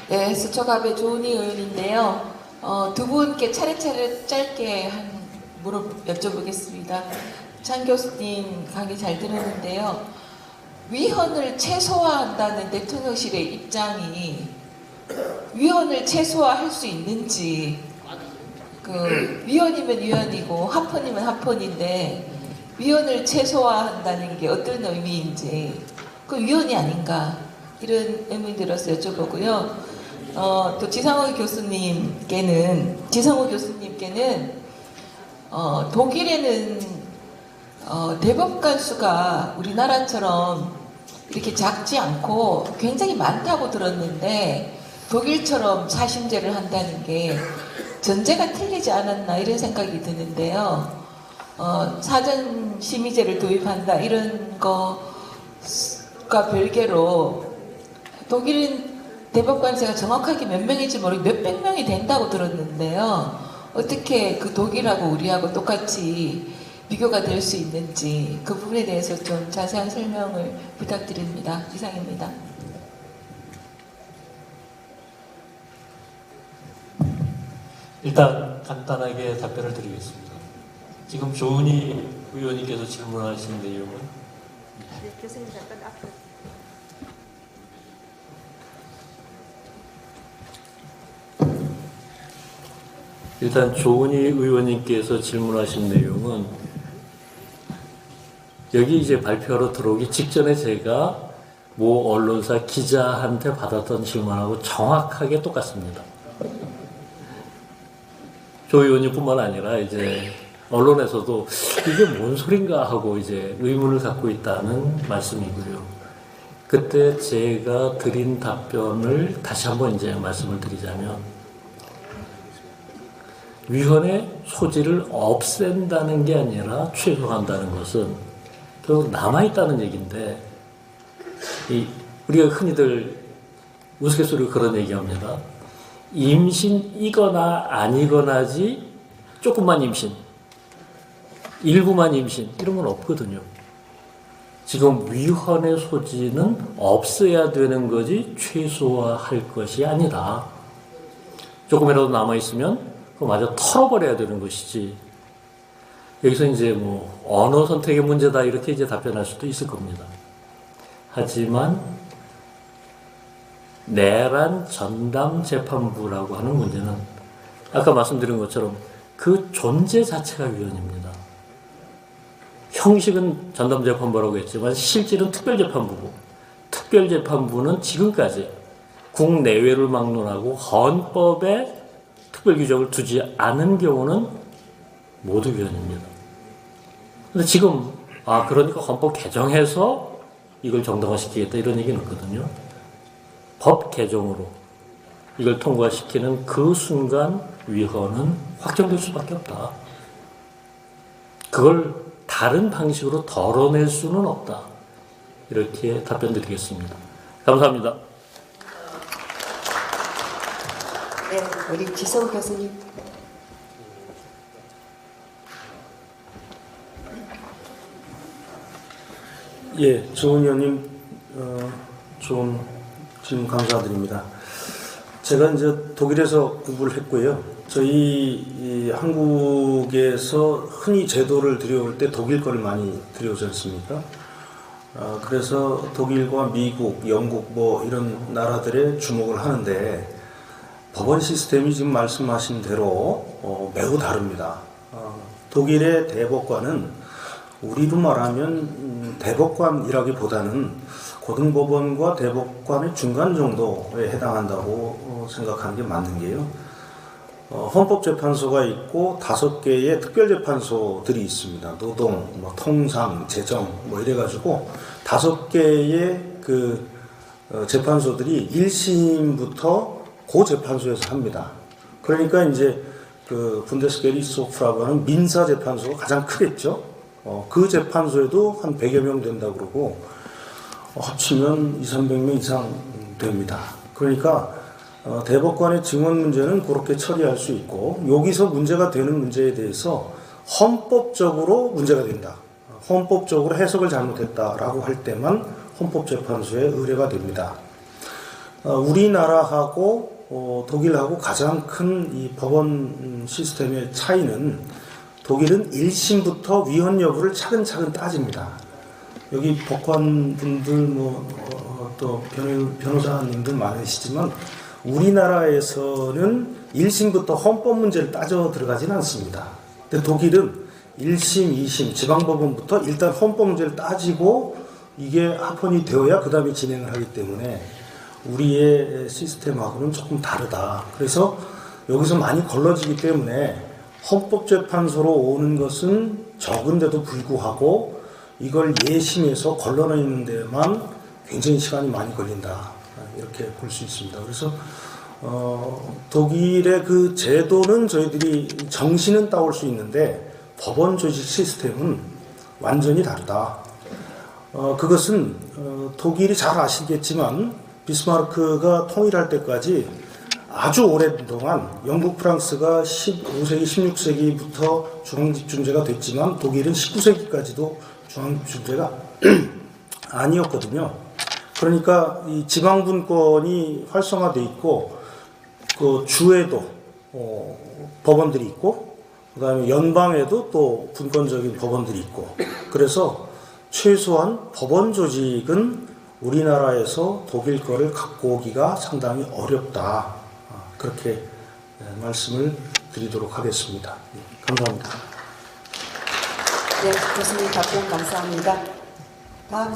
네, 수초갑의 조은희 의원인데요. 두 분께 차례차례 짧게 여쭤보겠습니다. 장 교수님 강의 잘 들었는데요. 위헌을 최소화한다는 대통령실의 입장이 위헌을 최소화할 수 있는지, 위헌이면 위헌이고 합헌이면 합헌인데 위헌을 최소화한다는 게 어떤 의미인지, 그 위헌이 아닌가, 이런 의문이 들어서 여쭤보고요. 또 지상호 교수님께는 독일에는 대법관 수가 우리나라처럼 이렇게 작지 않고 굉장히 많다고 들었는데 독일처럼 사심제를 한다는 게 전제가 틀리지 않았나, 이런 생각이 드는데요. 사전 심의제를 도입한다, 이런 거가 별개로 독일은 대법관제가 정확하게 몇 명인지 모르고 몇백 명이 된다고 들었는데요. 어떻게 그 독일하고 우리하고 똑같이 비교가 될 수 있는지, 그 부분에 대해서 좀 자세한 설명을 부탁드립니다. 이상입니다. 일단 간단하게 답변을 드리겠습니다. 지금 조은희 의원님께서 질문하신 내용은, 네, 교수님 잠깐 앞으로. 일단 조은희 의원님께서 질문하신 내용은 여기 이제 발표하러 들어오기 직전에 제가 모 언론사 기자한테 받았던 질문하고 정확하게 똑같습니다. 조 의원님뿐만 아니라 이제 언론에서도 이게 뭔 소린가 하고 이제 의문을 갖고 있다는 말씀이고요. 그때 제가 드린 답변을 다시 한번 이제 말씀을 드리자면, 위헌의 소지를 없앤다는 게 아니라 최소화한다는 것은 결국 남아있다는 얘기인데, 우리가 흔히들 우스갯소리로 그런 얘기합니다. 임신이거나 아니거나지 조금만 임신, 일부만 임신, 이런 건 없거든요. 지금 위헌의 소지는 없어야 되는 거지 최소화할 것이 아니다. 조금이라도 남아있으면 그거 마저 털어버려야 되는 것이지. 여기서 이제 뭐 언어 선택의 문제다, 이렇게 이제 답변할 수도 있을 겁니다. 하지만 내란 전담 재판부라고 하는 문제는 아까 말씀드린 것처럼 그 존재 자체가 위헌입니다. 형식은 전담 재판부라고 했지만 실질은 특별재판부고, 특별재판부는 지금까지 국내외를 막론하고 헌법에 특별 규정을 두지 않은 경우는 모두 위헌입니다. 근데 지금 그러니까 헌법 개정해서 이걸 정당화시키겠다, 이런 얘기는 없거든요. 법 개정으로 이걸 통과시키는 그 순간 위헌은 확정될 수밖에 없다. 그걸 다른 방식으로 덜어낼 수는 없다. 이렇게 답변 드리겠습니다. 감사합니다. 네, 우리 지성 교수님. 예, 조은 의원님, 좋은 질문 감사드립니다. 제가 이제 독일에서 공부를 했고요. 저희 한국에서 흔히 제도를 들여올 때 독일 거를 많이 들여오지 않습니까? 그래서 독일과 미국, 영국 뭐 이런 나라들에 주목을 하는데, 법원 시스템이 지금 말씀하신 대로 매우 다릅니다. 독일의 대법관은 우리로 말하면 대법관이라기보다는 고등법원과 대법관의 중간 정도에 해당한다고 생각하는 게 맞는 게요. 헌법재판소가 있고 5개의 특별재판소들이 있습니다. 노동, 통상, 재정 이래가지고 5개의 그 재판소들이 1심부터 고 재판소에서 합니다. 그러니까 이제 그 분데스게리츠호프라고 하는 민사재판소가 가장 크겠죠. 그 재판소에도 한 100여 명 된다고 그러고, 합치면 200~300명 이상 됩니다. 그러니까 대법관의 증언 문제는 그렇게 처리할 수 있고, 여기서 문제가 되는 문제에 대해서 헌법적으로 문제가 된다, 헌법적으로 해석을 잘못했다라고 할 때만 헌법재판소에 의뢰가 됩니다. 우리나라하고 독일하고 가장 큰 이 법원 시스템의 차이는 독일은 1심부터 위헌 여부를 차근차근 따집니다. 여기 법관분들 또 변호사님들 많으시지만 우리나라에서는 1심부터 헌법 문제를 따져 들어가지는 않습니다. 근데 독일은 1심, 2심, 지방법원부터 일단 헌법 문제를 따지고 이게 합헌이 되어야 그 다음에 진행을 하기 때문에 우리의 시스템하고는 조금 다르다. 그래서 여기서 많이 걸러지기 때문에 헌법재판소로 오는 것은 적은데도 불구하고 이걸 예심에서 걸러내는 데만 굉장히 시간이 많이 걸린다. 이렇게 볼 수 있습니다. 그래서 독일의 그 제도는 저희들이 정신은 따올 수 있는데 법원 조직 시스템은 완전히 다르다. 그것은 독일이 잘 아시겠지만 비스마르크가 통일할 때까지 아주 오랜 동안 영국, 프랑스가 15세기, 16세기부터 중앙집중제가 됐지만 독일은 19세기까지도 중앙집중제가 아니었거든요. 그러니까 이 지방분권이 활성화돼 있고 그 주에도 법원들이 있고 그다음에 연방에도 또 분권적인 법원들이 있고 그래서 최소한 법원 조직은 우리나라에서 독일 거를 갖고 오기가 상당히 어렵다. 그렇게 말씀을 드리도록 하겠습니다. 감사합니다. 네, 교수님 답변 감사합니다. 다음